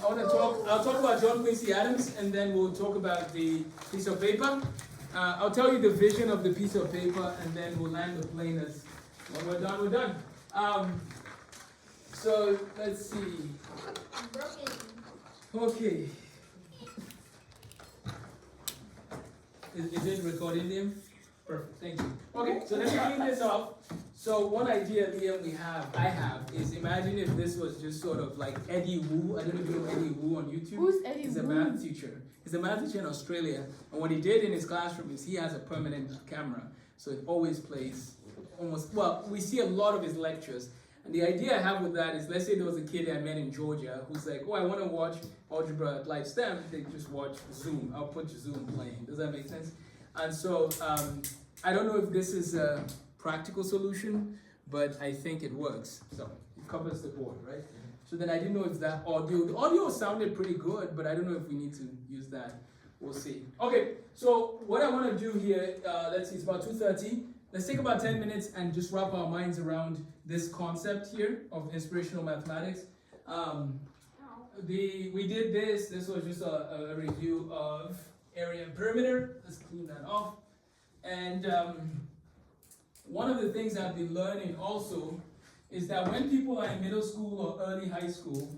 I'll talk about John Quincy Adams, and then we'll talk about the piece of paper. I'll tell you the vision of the piece of paper, and then we'll land the plane. As when we're done, we're done. So let's see. Okay. Is it recording, Liam? Perfect, thank you. Okay, so let's clean this off. So one idea, Liam, I have, is imagine if this was just sort of like Eddie Wu. I don't know if you know Eddie Wu on YouTube. Who's Eddie Wu? He's a math teacher. He's a math teacher in Australia. And what he did in his classroom is he has a permanent camera. So it always plays almost, well, we see a lot of his lectures. And the idea I have with that is, let's say there was a kid I met in Georgia who's like, oh, I want to watch Algebra at Live STEM. They just watch Zoom. I'll put Zoom playing. Does that make sense? And so I don't know if this is a practical solution, but I think it works. So it covers the board, right? So then I didn't know if the audio sounded pretty good, but I don't know if we need to use that. We'll see. Okay, so what I want to do here, let's see, it's about 2:30. Let's take about 10 minutes and just wrap our minds around this concept here of inspirational mathematics. We did this. This was just a review of area and perimeter. Let's clean that off. And one of the things I've been learning also is that when people are in middle school or early high school,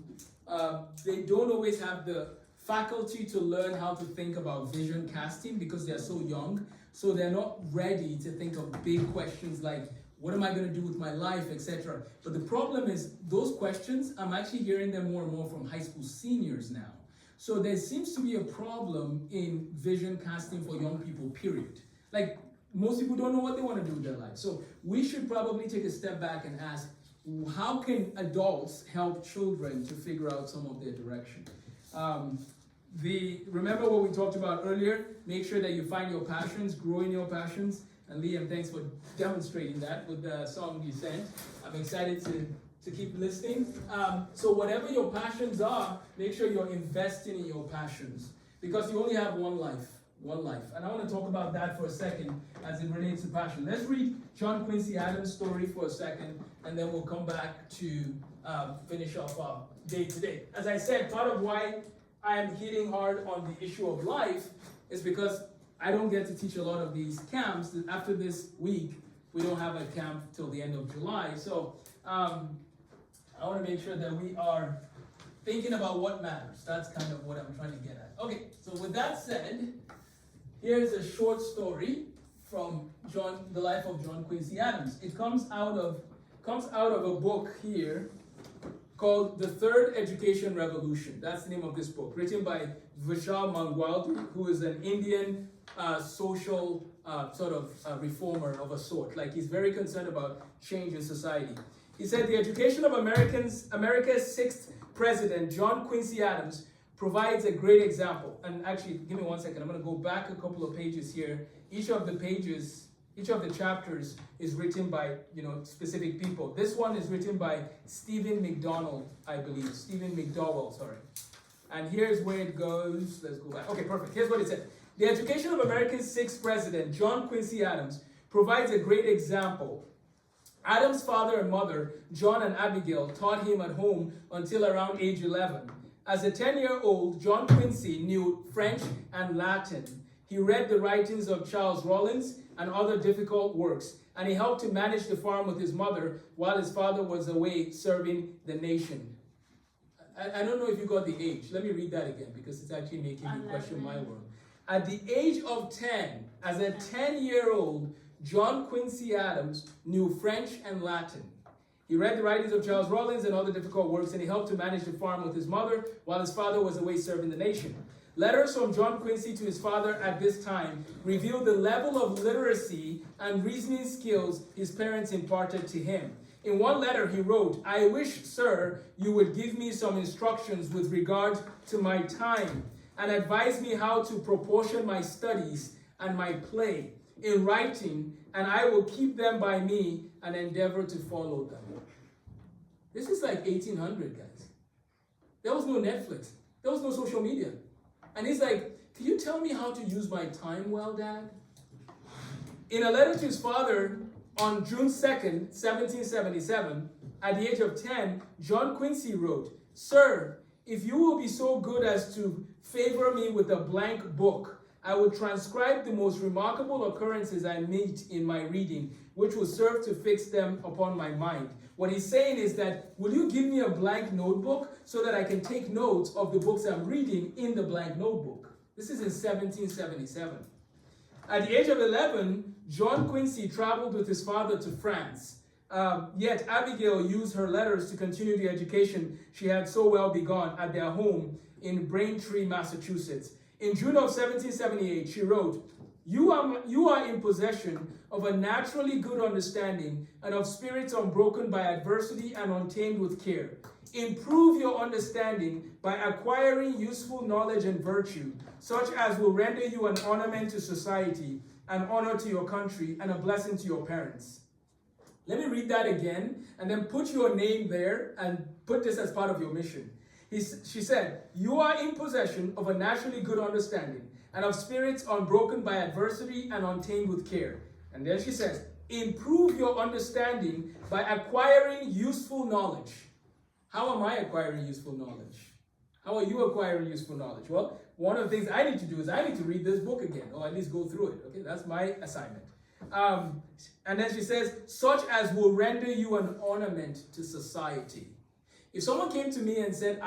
they don't always have the faculty to learn how to think about vision casting because they're so young. So they're not ready to think of big questions like, what am I going to do with my life, etc. But the problem is those questions, I'm actually hearing them more and more from high school seniors now. So there seems to be a problem in vision casting for young people, period. Like, most people don't know what they want to do with their life. So we should probably take a step back and ask, how can adults help children to figure out some of their direction? Remember what we talked about earlier? Make sure that you find your passions, grow in your passions. And Liam, thanks for demonstrating that with the song you sent. I'm excited to keep listening. So whatever your passions are, make sure you're investing in your passions. Because you only have one life. And I want to talk about that for a second as it relates to passion. Let's read John Quincy Adams' story for a second, and then we'll come back to finish off our day today. As I said, part of why I am hitting hard on the issue of life is because I don't get to teach a lot of these camps. After this week, we don't have a camp till the end of July. So I want to make sure that we are thinking about what matters. That's kind of what I'm trying to get at. Okay, so with that said, here's a short story from the life of John Quincy Adams. It comes out of a book here called The Third Education Revolution. That's the name of this book, written by Vishal Mangwal, who is an Indian social reformer of a sort. Like, he's very concerned about change in society. He said, the education of America's sixth president, John Quincy Adams, provides a great example. And actually, give me 1 second. I'm going to go back a couple of pages here. Each of the chapters is written by, specific people. This one is written by Stephen McDowell, I believe. Stephen McDowell, sorry. And here's where it goes. Let's go back. Okay, perfect. Here's what it said. The education of America's sixth president, John Quincy Adams, provides a great example. Adams' father and mother, John and Abigail, taught him at home until around age 11. As a 10-year-old, John Quincy knew French and Latin. He read the writings of Charles Rollins and other difficult works, and he helped to manage the farm with his mother while his father was away serving the nation. I don't know if you got the age. Let me read that again because it's actually making me question my world. At the age of 10, as a 10-year-old, John Quincy Adams knew French and Latin. He read the writings of Charles Rollins and other difficult works, and he helped to manage the farm with his mother while his father was away serving the nation. Letters from John Quincy to his father at this time reveal the level of literacy and reasoning skills his parents imparted to him. In one letter he wrote, I wish, sir, you would give me some instructions with regard to my time and advise me how to proportion my studies and my play in writing, and I will keep them by me and endeavor to follow them. This is like 1800, guys. There was no Netflix. There was no social media. And he's like, can you tell me how to use my time well, Dad? In a letter to his father on June 2nd, 1777, at the age of 10, John Quincy wrote, Sir, if you will be so good as to favor me with a blank book, I will transcribe the most remarkable occurrences I meet in my reading, which will serve to fix them upon my mind. What he's saying is that, will you give me a blank notebook so that I can take notes of the books I'm reading in the blank notebook? This is in 1777. At the age of 11, John Quincy traveled with his father to France. Yet Abigail used her letters to continue the education she had so well begun at their home in Braintree, Massachusetts. In June of 1778, she wrote, you are in possession of a naturally good understanding and of spirits unbroken by adversity and untamed with care. Improve your understanding by acquiring useful knowledge and virtue, such as will render you an ornament to society, an honor to your country, and a blessing to your parents. Let me read that again, and then put your name there and put this as part of your mission. She said, you are in possession of a naturally good understanding and of spirits unbroken by adversity and untamed with care. And then she says, improve your understanding by acquiring useful knowledge. How am I acquiring useful knowledge? How are you acquiring useful knowledge? Well, one of the things I need to do is I need to read this book again, or at least go through it. Okay, that's my assignment. And then she says, such as will render you an ornament to society. If someone came to me and said,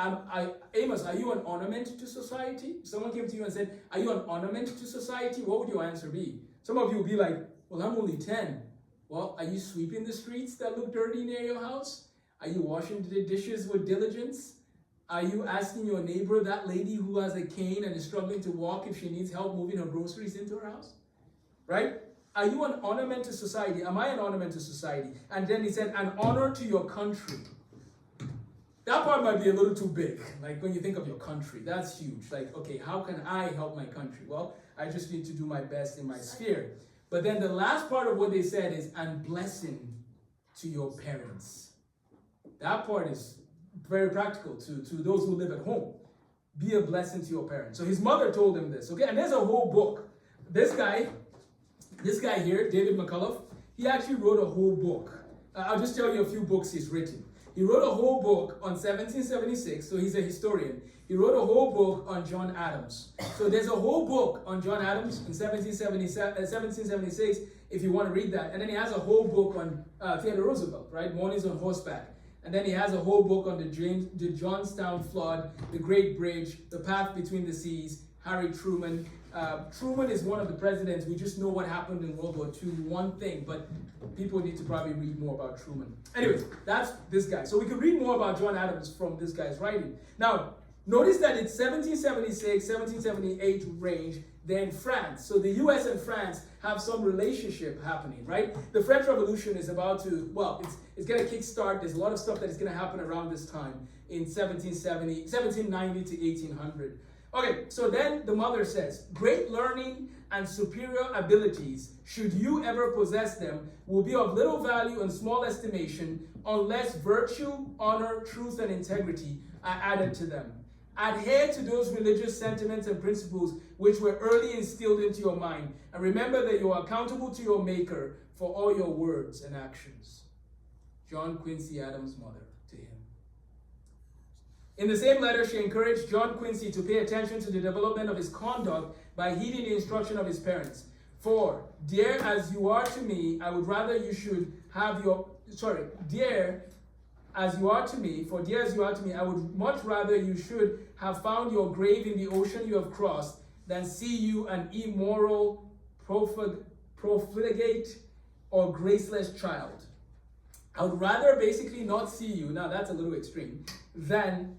Amos, are you an ornament to society? If someone came to you and said, are you an ornament to society? What would your answer be? Some of you would be like, well, I'm only 10. Well, are you sweeping the streets that look dirty near your house? Are you washing the dishes with diligence? Are you asking your neighbor, that lady who has a cane and is struggling to walk, if she needs help moving her groceries into her house? Right? Are you an ornament to society? Am I an ornament to society? And then he said, an honor to your country. That part might be a little too big. Like when you think of your country, that's huge. Like, okay, how can I help my country? Well, I just need to do my best in my sphere. But then the last part of what they said is, and blessing to your parents. That part is very practical to those who live at home. Be a blessing to your parents. So his mother told him this, okay? And there's a whole book. This guy here, David McCullough, he actually wrote a whole book. I'll just tell you a few books he's written. He wrote a whole book on 1776, so he's a historian. He wrote a whole book on John Adams. So there's a whole book on John Adams in 1776, if you want to read that. And then he has a whole book on Theodore Roosevelt, right? Mornings on Horseback. And then he has a whole book on the Johnstown flood, the Great Bridge, the path between the seas, Harry Truman. Truman is one of the presidents. We just know what happened in World War II, one thing, but people need to probably read more about Truman. Anyways, that's this guy. So we can read more about John Adams from this guy's writing. Now, notice that it's 1776, 1778 range, they're in France. So the US and France have some relationship happening, right? The French Revolution is about to, well, it's going to kickstart. There's a lot of stuff that is going to happen around this time in 1790 to 1800. Okay, so then the mother says, great learning and superior abilities, should you ever possess them, will be of little value and small estimation unless virtue, honor, truth, and integrity are added to them. Adhere to those religious sentiments and principles which were early instilled into your mind, and remember that you are accountable to your Maker for all your words and actions. John Quincy Adams' mother to him. In the same letter, she encouraged John Quincy to pay attention to the development of his conduct by heeding the instruction of his parents. For, dear as you are to me, I would rather you should have your, dear as you are to me, for dear as you are to me, I would much rather you should have found your grave in the ocean you have crossed than see you an immoral, profligate, or graceless child. I would rather basically not see you, now that's a little extreme, than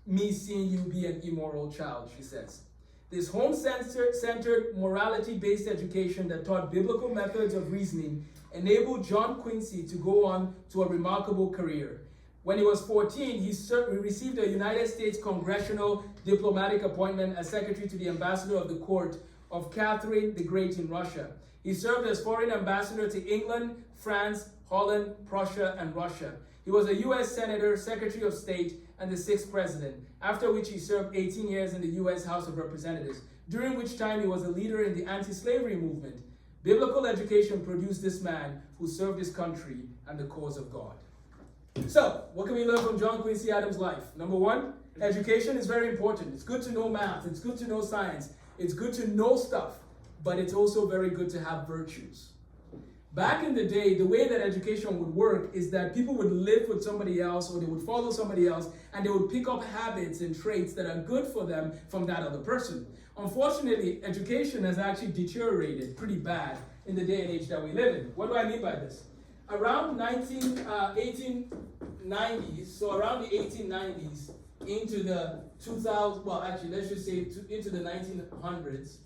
me seeing you be an immoral child, she says. This home-centered, morality-based education that taught biblical methods of reasoning enabled John Quincy to go on to a remarkable career. When he was 14, he received a United States congressional diplomatic appointment as secretary to the ambassador of the court of Catherine the Great in Russia. He served as foreign ambassador to England, France, Holland, Prussia, and Russia. He was a U.S. Senator, Secretary of State, and the 6th President, after which he served 18 years in the U.S. House of Representatives, during which time he was a leader in the anti-slavery movement. Biblical education produced this man who served his country and the cause of God. So, what can we learn from John Quincy Adams' life? Number one, Education is very important. It's good to know math. It's good to know science. It's good to know stuff. But it's also very good to have virtues. Back in the day, the way that education would work is that people would live with somebody else or they would follow somebody else and they would pick up habits and traits that are good for them from that other person. Unfortunately, education has actually deteriorated pretty bad in the day and age that we live in. What do I mean by this? Around 1890s, so around the 1890s into the 2000s, well actually let's just say into the 1900s,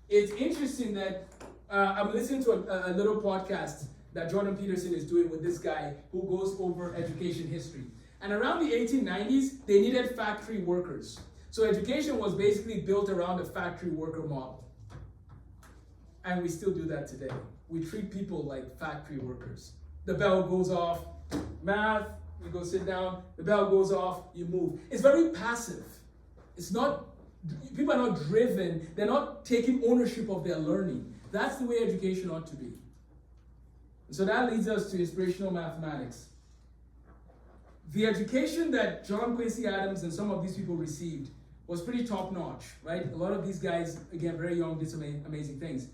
it's interesting that I'm listening to a little podcast that Jordan Peterson is doing with this guy who goes over education history. And around the 1890s, they needed factory workers. So education was basically built around a factory worker model. And we still do that today. We treat people like factory workers. The bell goes off, math, you go sit down, the bell goes off, you move. It's very passive. It's not, people are not driven, they're not taking ownership of their learning. That's the way education ought to be. So that leads us to inspirational mathematics. The education that John Quincy Adams and some of these people received was pretty top-notch, right? A lot of these guys, again, very young, did some amazing things.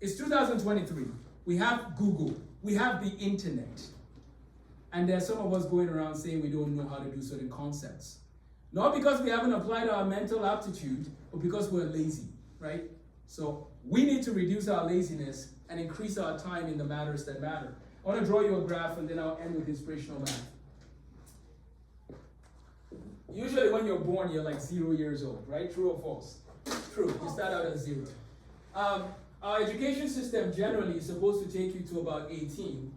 It's 2023. We have Google. We have the internet. And there's some of us going around saying we don't know how to do certain concepts. Not because we haven't applied our mental aptitude, but because we're lazy, right? So we need to reduce our laziness and increase our time in the matters that matter. I want to draw you a graph and then I'll end with inspirational math. Usually when you're born, you're like 0 years old, right? True or false? True. You start out at 0. Our education system generally is supposed to take you to about 18.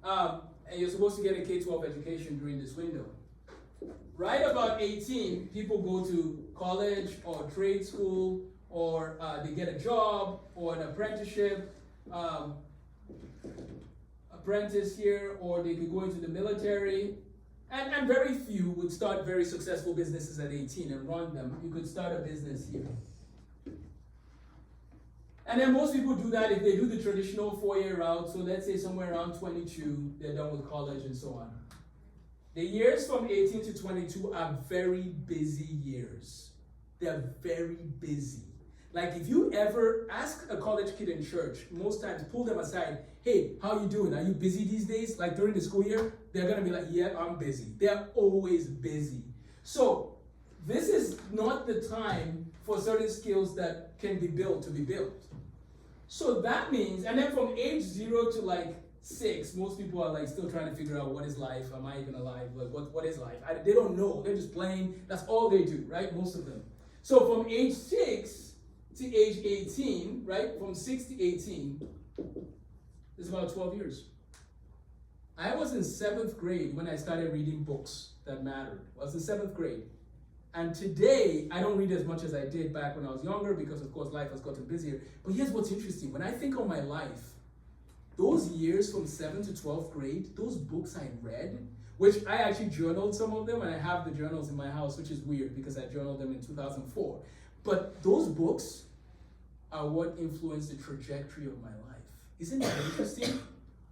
And you're supposed to get a K-12 education during this window. Right about 18, people go to college or trade school, or they get a job or an apprenticeship, apprentice here, or they could go into the military. And very few would start very successful businesses at 18 and run them. You could start a business here. And then most people do that if they do the traditional 4-year route. So let's say somewhere around 22, they're done with college and so on. The years from 18 to 22 are very busy years. They're very busy. Like if you ever ask a college kid in church, most times pull them aside, hey, how you doing? Are you busy these days? Like during the school year, they're gonna be like, yeah, I'm busy. They're always busy. So this is not the time for certain skills that can be built to be built. So that means, and then from age 0 to like 6, most people are like still trying to figure out what is life, am I even alive, like what is life? They don't know, they're just playing, that's all they do, right, most of them. So from age 6 to age 18, right, from 6 to 18, it's about 12 years. I was in 7th grade when I started reading books that mattered. I was in 7th grade. And today, I don't read as much as I did back when I was younger because, of course, life has gotten busier. But here's what's interesting. When I think of my life, those years from 7th to 12th grade, those books I read, which I actually journaled some of them, and I have the journals in my house, which is weird because I journaled them in 2004. But those books are what influenced the trajectory of my life. Isn't that interesting?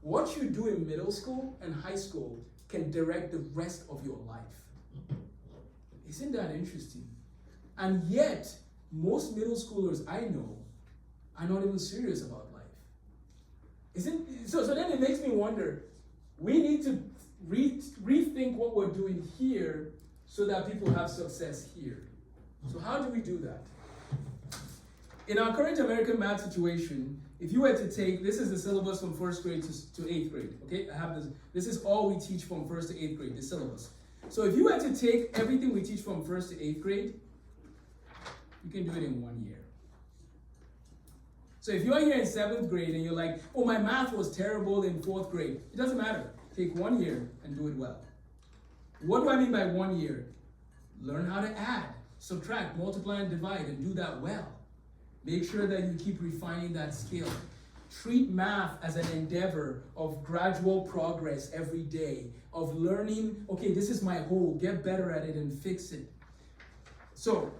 What you do in middle school and high school can direct the rest of your life. Isn't that interesting? And yet, most middle schoolers I know are not even serious about life. So then it makes me wonder, we need to rethink what we're doing here so that people have success here. So how do we do that? In our current American math situation, if you were to take, this is the syllabus from 1st grade to 8th grade, okay? I have this. This is all we teach from 1st to 8th grade, the syllabus. So if you were to take everything we teach from 1st to 8th grade, you can do it in 1 year. So if you're here in 7th grade and you're like, oh, my math was terrible in 4th grade, it doesn't matter. Take 1 year and do it well. What do I mean by 1 year? Learn how to add, subtract, multiply, and divide, and do that well. Make sure that you keep refining that skill. Treat math as an endeavor of gradual progress every day, of learning, okay, this is my hole, get better at it and fix it. So,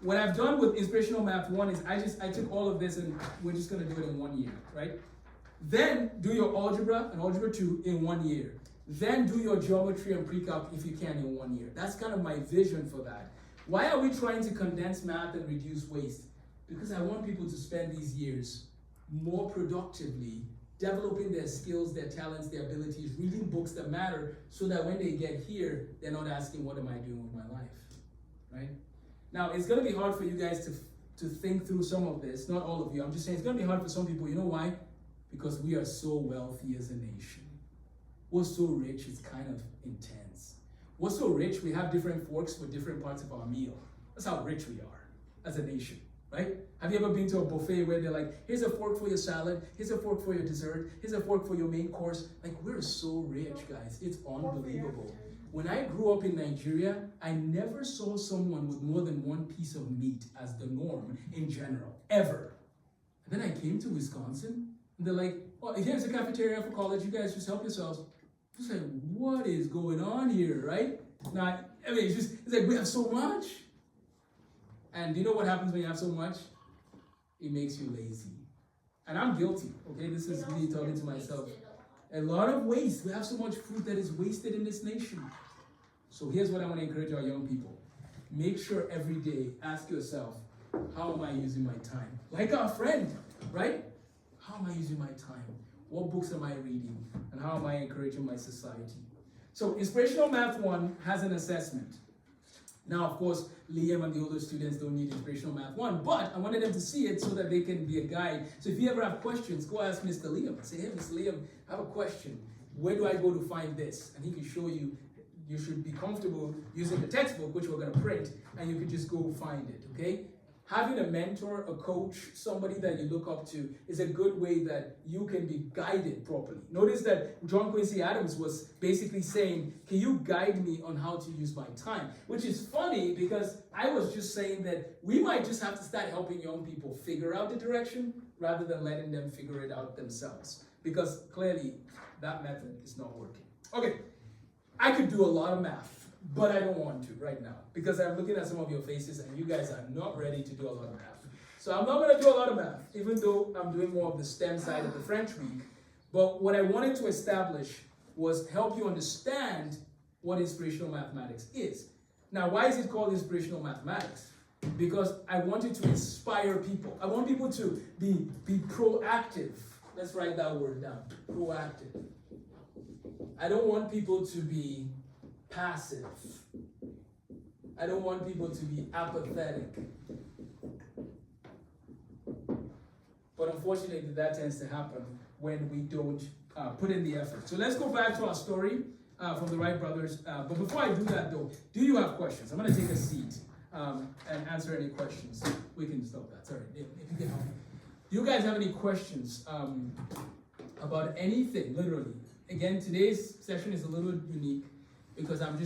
what I've done with Inspirational Math 1 is I took all of this and we're just gonna do it in 1 year, right? Then do your algebra and algebra 2 in 1 year. Then do your geometry and pre-calc if you can in 1 year. That's kind of my vision for that. Why are we trying to condense math and reduce waste? Because I want people to spend these years more productively developing their skills, their talents, their abilities, reading books that matter, so that when they get here, they're not asking, what am I doing with my life, right? Now, it's going to be hard for you guys to think through some of this, not all of you. I'm just saying it's going to be hard for some people. You know why? Because we are so wealthy as a nation. We're so rich, it's kind of intense. We're so rich, we have different forks for different parts of our meal. That's how rich we are as a nation, right? Have you ever been to a buffet where they're like, here's a fork for your salad, here's a fork for your dessert, here's a fork for your main course? Like, we're so rich, guys. It's unbelievable. When I grew up in Nigeria, I never saw someone with more than one piece of meat as the norm in general, ever. And then I came to Wisconsin, and they're like, oh, here's a cafeteria for college, you guys just help yourselves. I was like, what is going on here, right? Now, I mean, it's like we have so much. And do you know what happens when you have so much? It makes you lazy. And I'm guilty, okay? This is me talking to myself. A lot of waste. We have so much food that is wasted in this nation. So here's what I want to encourage our young people. Make sure every day, ask yourself, how am I using my time? Like our friend, right? How am I using my time? What books am I reading? And how am I encouraging my society? So Inspirational Math 1 has an assessment. Now, of course, Liam and the older students don't need Inspirational Math 1, but I wanted them to see it so that they can be a guide. So if you ever have questions, go ask Mr. Liam. Say, hey, Mr. Liam, I have a question. Where do I go to find this? And he can show you. You should be comfortable using the textbook, which we're going to print, and you can just go find it, okay? Having a mentor, a coach, somebody that you look up to is a good way that you can be guided properly. Notice that John Quincy Adams was basically saying, can you guide me on how to use my time? Which is funny because I was just saying that we might just have to start helping young people figure out the direction rather than letting them figure it out themselves. Because clearly that method is not working. Okay, I could do a lot of math. But I don't want to right now because I'm looking at some of your faces and you guys are not ready to do a lot of math. So I'm not going to do a lot of math, even though I'm doing more of the STEM side of the French week. But what I wanted to establish was help you understand what inspirational mathematics is. Now, why is it called inspirational mathematics? Because I wanted to inspire people. I want people to be proactive. Let's write that word down, proactive. I don't want people to be passive. I don't want people to be apathetic. But unfortunately, that tends to happen when we don't put in the effort. So let's go back to our story from the Wright brothers. But before I do that, though, do you have questions? I'm going to take a seat and answer any questions. We can stop that. Sorry, if you can help me. Do you guys have any questions about anything, literally? Again, today's session is a little unique because I'm just